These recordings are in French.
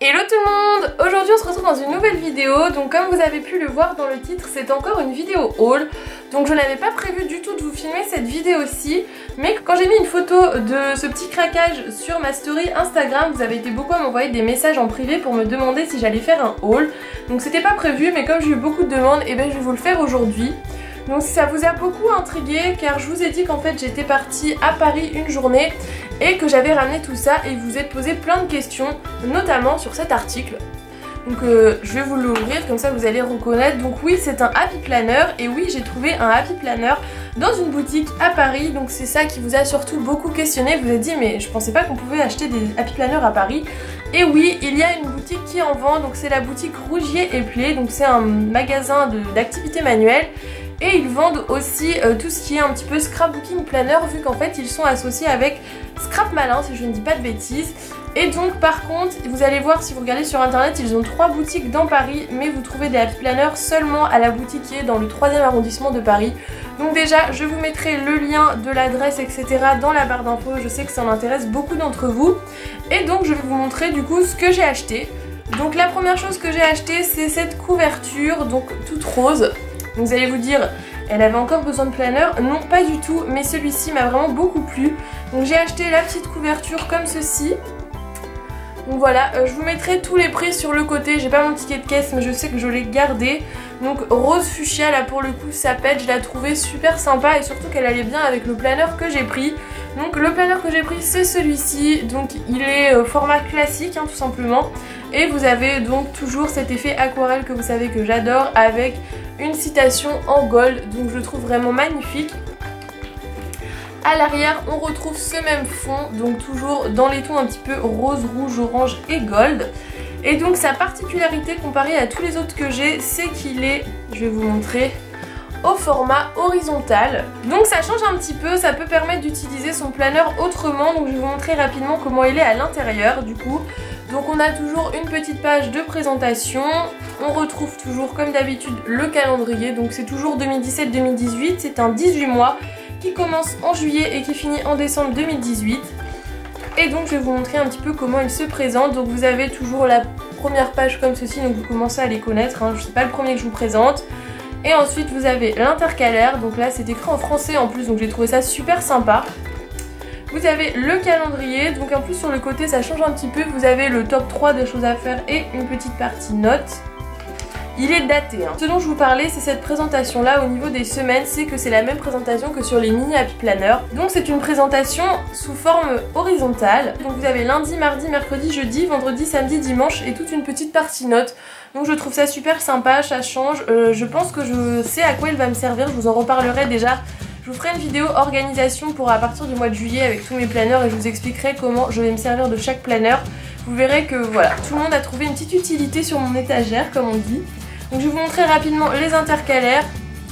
Hello tout le monde! Aujourd'hui on se retrouve dans une nouvelle vidéo. Donc comme vous avez pu le voir dans le titre, c'est encore une vidéo haul. Donc je n'avais pas prévu du tout de vous filmer cette vidéo-ci, mais quand j'ai mis une photo de ce petit craquage sur ma story Instagram, vous avez été beaucoup à m'envoyer des messages en privé pour me demander si j'allais faire un haul. Donc c'était pas prévu, mais comme j'ai eu beaucoup de demandes, et ben je vais vous le faire aujourd'hui. Donc ça vous a beaucoup intrigué car je vous ai dit qu'en fait j'étais partie à Paris une journée et que j'avais ramené tout ça et vous êtes posé plein de questions, notamment sur cet article. Donc je vais vous l'ouvrir, comme ça vous allez reconnaître. Donc oui, c'est un Happy Planner et oui, j'ai trouvé un Happy Planner dans une boutique à Paris. Donc c'est ça qui vous a surtout beaucoup questionné. Vous avez dit mais je pensais pas qu'on pouvait acheter des Happy Planners à Paris. Et oui, il y a une boutique qui en vend, donc c'est la boutique Rougier et Play. Donc c'est un magasin d'activités manuelles. Et ils vendent aussi tout ce qui est un petit peu scrapbooking planner, vu qu'en fait ils sont associés avec Scrap Malin, si je ne dis pas de bêtises. Et donc par contre, vous allez voir si vous regardez sur internet, ils ont 3 boutiques dans Paris, mais vous trouvez des Happy Planners seulement à la boutique qui est dans le 3e arrondissement de Paris. Donc déjà, je vous mettrai le lien de l'adresse, etc. dans la barre d'infos, je sais que ça en intéresse beaucoup d'entre vous. Et donc je vais vous montrer du coup ce que j'ai acheté. Donc la première chose que j'ai acheté, c'est cette couverture, donc toute rose. Donc vous allez vous dire, elle avait encore besoin de planner? Non, pas du tout, mais celui-ci m'a vraiment beaucoup plu. Donc j'ai acheté la petite couverture comme ceci. Donc voilà, je vous mettrai tous les prix sur le côté, j'ai pas mon ticket de caisse mais je sais que je l'ai gardé. Donc rose fuchsia, là pour le coup ça pète, je l'ai trouvé super sympa et surtout qu'elle allait bien avec le planner que j'ai pris. Donc le planner que j'ai pris c'est celui-ci, donc il est format classique tout simplement. Et vous avez donc toujours cet effet aquarelle que vous savez que j'adore avec une citation en gold, donc je le trouve vraiment magnifique. À l'arrière on retrouve ce même fond, donc toujours dans les tons un petit peu rose, rouge, orange et gold. Et donc sa particularité comparée à tous les autres que j'ai, c'est qu'il est, je vais vous montrer, au format horizontal. Donc ça change un petit peu, ça peut permettre d'utiliser son planner autrement. Donc je vais vous montrer rapidement comment il est à l'intérieur du coup. Donc on a toujours une petite page de présentation, on retrouve toujours comme d'habitude le calendrier, donc c'est toujours 2017-2018, c'est un 18 mois qui commence en juillet et qui finit en décembre 2018. Et donc je vais vous montrer un petit peu comment il se présente. Donc vous avez toujours la première page comme ceci, donc vous commencez à les connaître, c'est pas le premier que je vous présente. Et ensuite vous avez l'intercalaire, donc là c'est écrit en français en plus, donc j'ai trouvé ça super sympa. Vous avez le calendrier, donc en plus sur le côté ça change un petit peu, vous avez le top 3 des choses à faire et une petite partie notes. Il est daté. Ce dont je vous parlais, c'est cette présentation là au niveau des semaines, c'est que c'est la même présentation que sur les mini Happy Planner. Donc c'est une présentation sous forme horizontale. Donc vous avez lundi, mardi, mercredi, jeudi, vendredi, samedi, dimanche et toute une petite partie notes. Donc je trouve ça super sympa, ça change. Je pense que je sais à quoi il va me servir, je vous en reparlerai déjà. Je vous ferai une vidéo organisation pour à partir du mois de juillet avec tous mes planners et je vous expliquerai comment je vais me servir de chaque planner. Vous verrez que voilà, tout le monde a trouvé une petite utilité sur mon étagère comme on dit. Donc je vais vous montrer rapidement les intercalaires.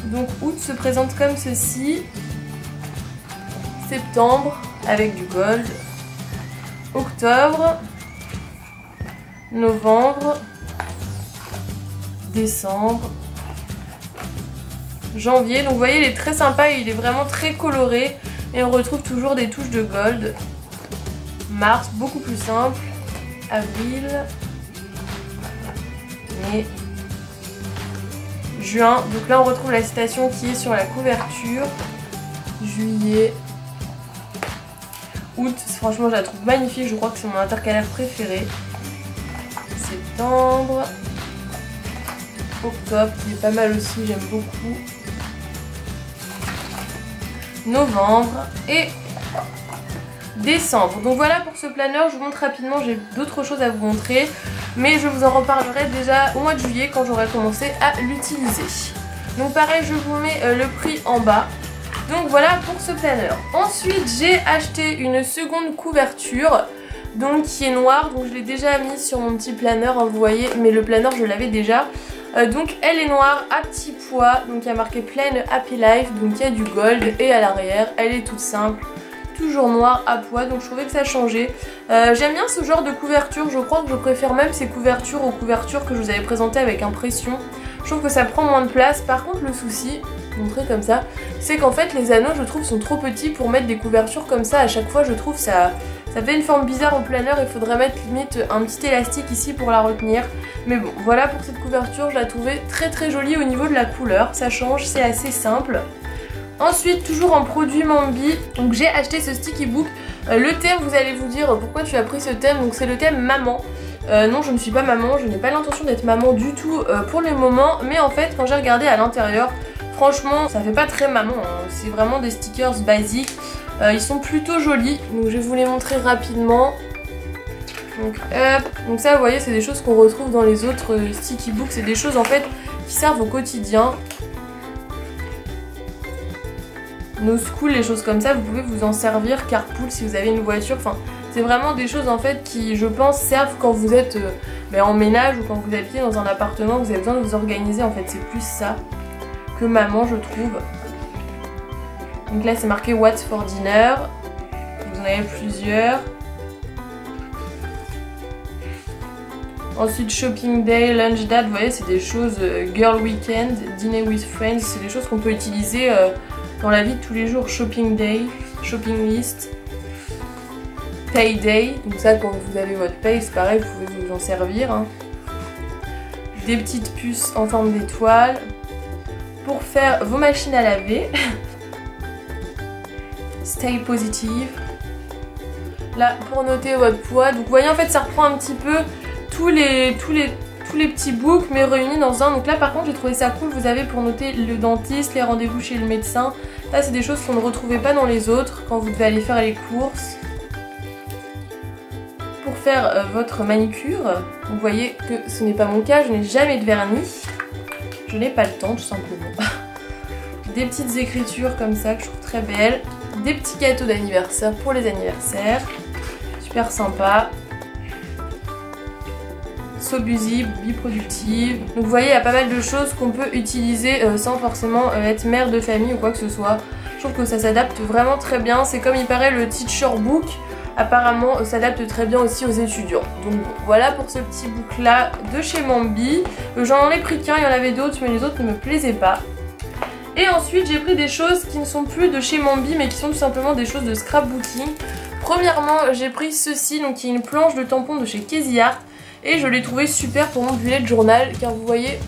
Donc août se présente comme ceci. Septembre avec du gold. Octobre. Novembre. Décembre. Janvier, donc vous voyez il est très sympa et il est vraiment très coloré et on retrouve toujours des touches de gold. Mars, beaucoup plus simple. Avril, mai, juin, donc là on retrouve la citation qui est sur la couverture. Juillet, août, franchement je la trouve magnifique, je crois que c'est mon intercalaire préféré. Septembre, octobre qui est pas mal aussi, j'aime beaucoup. Novembre et décembre. Donc voilà pour ce planner, je vous montre rapidement, j'ai d'autres choses à vous montrer, mais je vous en reparlerai déjà au mois de juillet quand j'aurai commencé à l'utiliser. Donc pareil, je vous mets le prix en bas. Donc voilà pour ce planner. Ensuite j'ai acheté une seconde couverture, donc qui est noire, donc je l'ai déjà mise sur mon petit planner, vous voyez, mais le planner je l'avais déjà. Donc elle est noire à petits pois, donc il y a marqué Plain Happy Life, donc il y a du gold et à l'arrière elle est toute simple, toujours noire à pois, donc je trouvais que ça changeait. J'aime bien ce genre de couverture, je crois que je préfère même ces couvertures aux couvertures que je vous avais présentées avec impression. Je trouve que ça prend moins de place. Par contre le souci, montrer comme ça, c'est qu'en fait les anneaux je trouve sont trop petits pour mettre des couvertures comme ça. À chaque fois je trouve ça Ça fait une forme bizarre au planeur, il faudrait mettre limite un petit élastique ici pour la retenir. Mais bon, voilà pour cette couverture, je la trouvais très jolie au niveau de la couleur. Ça change, c'est assez simple. Ensuite, toujours en produit Mambi, donc j'ai acheté ce sticky book. Le thème, vous allez vous dire pourquoi tu as pris ce thème, donc c'est le thème maman. Non, je ne suis pas maman, je n'ai pas l'intention d'être maman du tout pour le moment. Mais en fait, quand j'ai regardé à l'intérieur, franchement, ça fait pas très maman, hein. C'est vraiment des stickers basiques. Ils sont plutôt jolis, donc je vais vous les montrer rapidement. Donc hop, donc ça vous voyez c'est des choses qu'on retrouve dans les autres sticky books, c'est des choses en fait qui servent au quotidien. Nos schools, les choses comme ça, vous pouvez vous en servir, carpool si vous avez une voiture, enfin c'est vraiment des choses en fait qui je pense servent quand vous êtes en ménage ou quand vous habitez dans un appartement, vous avez besoin de vous organiser en fait, c'est plus ça que maman je trouve. Donc là c'est marqué What's for dinner, vous en avez plusieurs. Ensuite shopping day, lunch date, vous voyez c'est des choses girl weekend, dinner with friends, c'est des choses qu'on peut utiliser dans la vie de tous les jours. Shopping day, shopping list, payday, donc ça quand vous avez votre paye c'est pareil, vous pouvez vous en servir. Hein. Des petites puces en forme d'étoile pour faire vos machines à laver. Stay positive. Là pour noter votre poids, donc vous voyez en fait ça reprend un petit peu tous les petits books mais réunis dans un. Donc là par contre j'ai trouvé ça cool, vous avez pour noter le dentiste, les rendez-vous chez le médecin. Là c'est des choses qu'on ne retrouvait pas dans les autres quand vous devez aller faire les courses. Pour faire votre manicure, vous voyez que ce n'est pas mon cas, je n'ai jamais de vernis. Je n'ai pas le temps tout simplement. Des petites écritures comme ça que je trouve très belles. Des petits gâteaux d'anniversaire pour les anniversaires. Super sympa. So busy, be productive. Donc vous voyez il y a pas mal de choses qu'on peut utiliser sans forcément être mère de famille ou quoi que ce soit. Je trouve que ça s'adapte vraiment très bien. C'est comme il paraît le teacher book. Apparemment s'adapte très bien aussi aux étudiants. Donc voilà pour ce petit book là de chez Mambi. J'en ai pris qu'un, il y en avait d'autres mais les autres ne me plaisaient pas. Et ensuite j'ai pris des choses qui ne sont plus de chez Mambi mais qui sont tout simplement des choses de scrapbooking. Premièrement j'ai pris ceci, donc qui est une planche de tampons de chez Casey Art. Et je l'ai trouvé super pour mon bullet journal car vous voyez,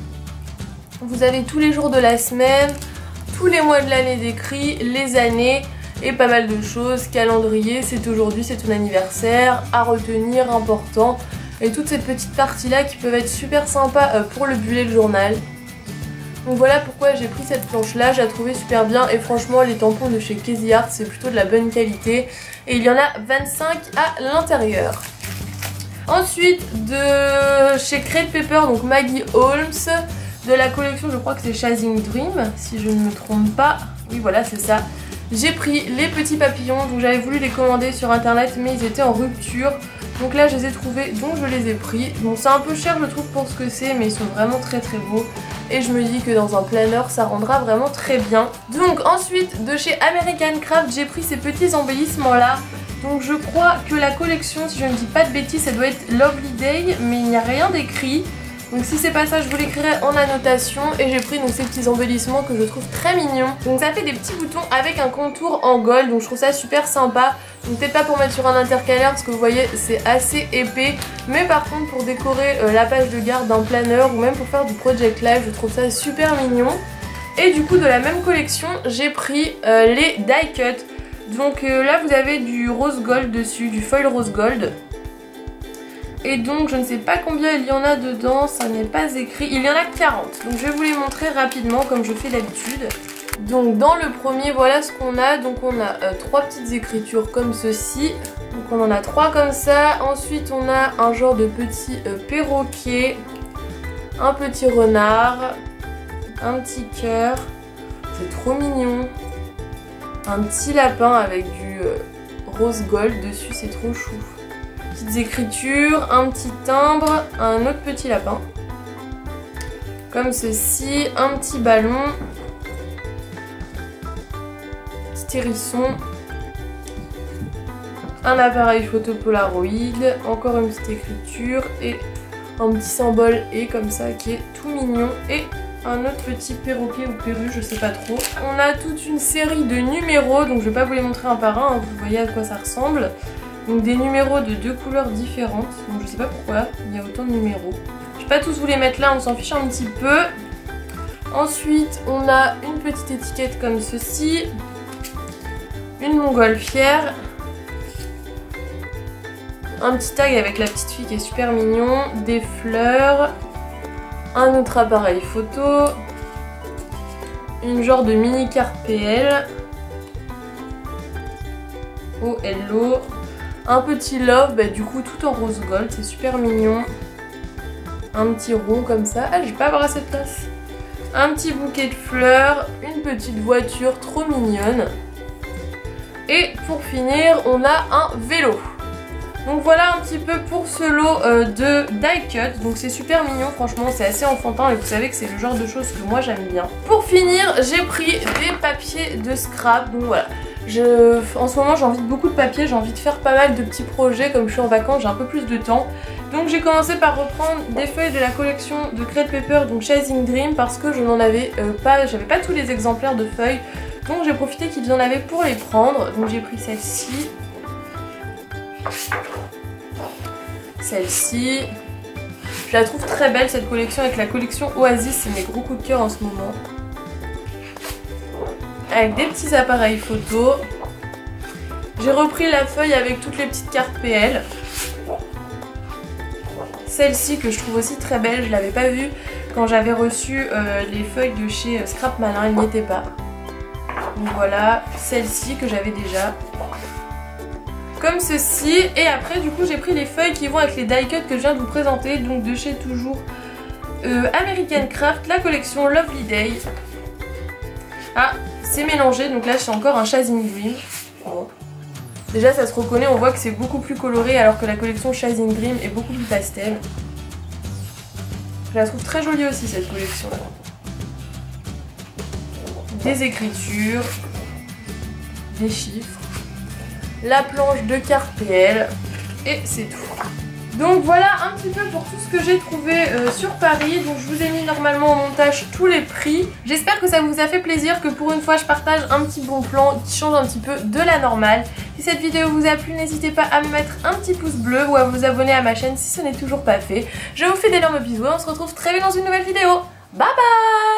vous avez tous les jours de la semaine, tous les mois de l'année décrits, les années et pas mal de choses, calendrier, c'est aujourd'hui, c'est ton anniversaire, à retenir, important. Et toute cette petite partie là qui peuvent être super sympa pour le bullet journal. Donc voilà pourquoi j'ai pris cette planche là, je la trouvais super bien et franchement les tampons de chez Casey Art c'est plutôt de la bonne qualité. Et il y en a 25 à l'intérieur. Ensuite de chez Crate Paper, donc Maggie Holmes, de la collection je crois que c'est Chasing Dream si je ne me trompe pas, oui voilà c'est ça. J'ai pris les petits papillons, donc j'avais voulu les commander sur internet mais ils étaient en rupture. Donc là je les ai trouvés, donc je les ai pris. Bon c'est un peu cher je trouve pour ce que c'est mais ils sont vraiment très beaux. Et je me dis que dans un planeur ça rendra vraiment très bien. Donc ensuite de chez American Craft j'ai pris ces petits embellissements là. Donc je crois que la collection, si je ne dis pas de bêtises, ça doit être Lovely Day, mais il n'y a rien d'écrit. Donc si c'est pas ça, je vous l'écrirai en annotation. Et j'ai pris donc ces petits embellissements que je trouve très mignons. Donc ça fait des petits boutons avec un contour en gold, donc je trouve ça super sympa. Donc peut-être pas pour mettre sur un intercalaire parce que vous voyez c'est assez épais. Mais par contre pour décorer la page de garde d'un planeur ou même pour faire du project live, je trouve ça super mignon. Et du coup de la même collection, j'ai pris les die cut. Donc là vous avez du rose gold dessus, du foil rose gold. Et donc je ne sais pas combien il y en a dedans, ça n'est pas écrit. Il y en a 40, donc je vais vous les montrer rapidement comme je fais d'habitude. Donc dans le premier voilà ce qu'on a. Donc on a 3 petites écritures comme ceci. Donc on en a 3 comme ça. Ensuite on a un genre de petit perroquet, un petit renard, un petit cœur. C'est trop mignon. Un petit lapin avec du rose gold dessus, c'est trop chou. Petites écritures, un petit timbre, un autre petit lapin. Comme ceci, un petit ballon. Petit hérisson. Un appareil photo Polaroid. Encore une petite écriture et un petit symbole et comme ça qui est tout mignon. Et un autre petit perroquet ou perruche, je sais pas trop. On a toute une série de numéros, donc je vais pas vous les montrer un par un, hein, vous voyez à quoi ça ressemble. Donc des numéros de 2 couleurs différentes. Donc je sais pas pourquoi il y a autant de numéros. Je vais pas tous vous les mettre là, on s'en fiche un petit peu. Ensuite on a une petite étiquette comme ceci. Une montgolfière. Un petit tag avec la petite fille qui est super mignon. Des fleurs. Un autre appareil photo. Une genre de mini carte PL. Oh hello. Un petit love, bah, du coup tout en rose gold, c'est super mignon. Un petit rond comme ça. Ah, je vais pas avoir assez de place. Un petit bouquet de fleurs. Une petite voiture trop mignonne. Et pour finir, on a un vélo. Donc voilà un petit peu pour ce lot de die cut. Donc c'est super mignon, franchement c'est assez enfantin et vous savez que c'est le genre de choses que moi j'aime bien. Pour finir, j'ai pris des papiers de scrap. Donc voilà, en ce moment j'ai envie de beaucoup de papier, j'ai envie de faire pas mal de petits projets. Comme je suis en vacances, j'ai un peu plus de temps. Donc j'ai commencé par reprendre des feuilles de la collection de Crate Paper, donc Chasing Dream, parce que je n'en avais pas, j'avais pas tous les exemplaires de feuilles. Donc j'ai profité qu'ils en avaient pour les prendre. Donc j'ai pris celle-ci. Celle-ci. Je la trouve très belle cette collection avec la collection Oasis, c'est mes gros coups de cœur en ce moment. Avec des petits appareils photo. J'ai repris la feuille avec toutes les petites cartes PL. Celle-ci que je trouve aussi très belle, je l'avais pas vue quand j'avais reçu les feuilles de chez Scrap Malin, elles n'y étaient pas. Donc voilà, celle-ci que j'avais déjà. Comme ceci, et après du coup j'ai pris les feuilles qui vont avec les die cut que je viens de vous présenter, donc de chez toujours American Craft, la collection Lovely Day. Ah, c'est mélangé, donc là c'est encore un Chasing Dream. Bon. Déjà ça se reconnaît, on voit que c'est beaucoup plus coloré alors que la collection Chasing Dream est beaucoup plus pastel. Je la trouve très jolie aussi cette collection là. Des écritures, des chiffres. La planche de cartes PL et c'est tout. Donc voilà un petit peu pour tout ce que j'ai trouvé sur Paris. Donc je vous ai mis normalement au montage tous les prix. J'espère que ça vous a fait plaisir, que pour une fois je partage un petit bon plan qui change un petit peu de la normale. Si cette vidéo vous a plu, n'hésitez pas à me mettre un petit pouce bleu ou à vous abonner à ma chaîne si ce n'est toujours pas fait. Je vous fais d'énormes bisous et on se retrouve très vite dans une nouvelle vidéo. Bye bye!